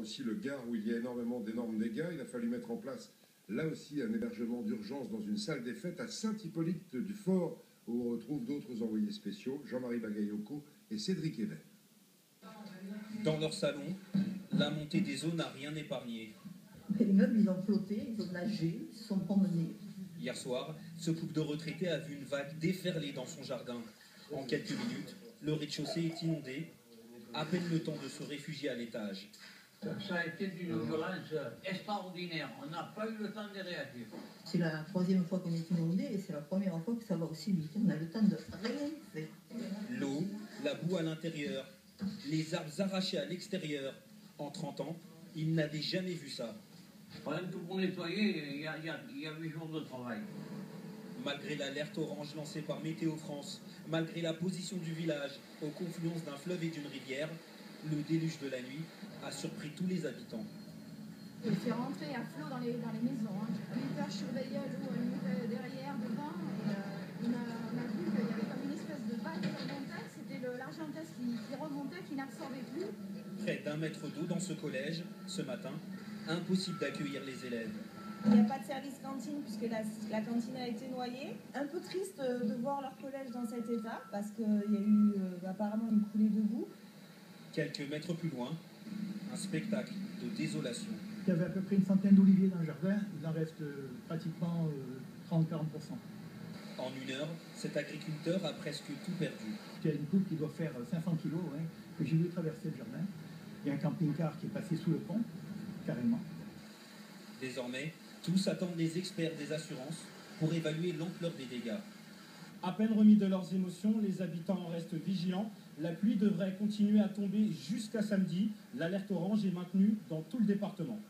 aussi le Gard où il y a énormément d'énormes dégâts. Il a fallu mettre en place là aussi un hébergement d'urgence dans une salle des fêtes à Saint-Hippolyte-du-Fort où on retrouve d'autres envoyés spéciaux, Jean-Marie Bagayoko et Cédric Hébert. Dans leur salon, la montée des eaux n'a rien épargné. Les meubles, ils ont flotté, ils ont nagé, ils se sont promenés. Hier soir, ce couple de retraités a vu une vague déferler dans son jardin. En quelques minutes, le rez-de-chaussée est inondé. À peine le temps de se réfugier à l'étage. Ça a été d'une violence extraordinaire. On n'a pas eu le temps de réagir. C'est la troisième fois qu'on est inondé et c'est la première fois que ça va aussi vite. On a le temps de rien faire. L'eau, la boue à l'intérieur, les arbres arrachés à l'extérieur. En 30 ans, ils n'avaient jamais vu ça. Par exemple, pour nettoyer, il y a 8 jours de travail. Malgré l'alerte orange lancée par Météo France, malgré la position du village aux confluences d'un fleuve et d'une rivière, le déluge de la nuit a surpris tous les habitants. Il fait rentrer à flot dans les maisons. L'État surveillait l'eau, elle montait derrière, devant, et on a vu qu'il y avait comme une espèce de vague qui remontait. C'était l'Argentès qui remontait, qui n'absorbait plus. Près d'1 mètre d'eau dans ce collège, ce matin, impossible d'accueillir les élèves. Il n'y a pas de service cantine puisque la cantine a été noyée. Un peu triste de voir leur collège dans cet état parce qu'il y a eu apparemment une coulée de boue. Quelques mètres plus loin, un spectacle de désolation. Il y avait à peu près une centaine d'oliviers dans le jardin, il en reste pratiquement 30-40%. En 1 heure, cet agriculteur a presque tout perdu. Il y a une coupe qui doit faire 500 kilos, que j'ai vu traverser le jardin. Il y a un camping-car qui est passé sous le pont, carrément. Désormais, tous attendent les experts des assurances pour évaluer l'ampleur des dégâts. À peine remis de leurs émotions, les habitants restent vigilants. La pluie devrait continuer à tomber jusqu'à samedi. L'alerte orange est maintenue dans tout le département.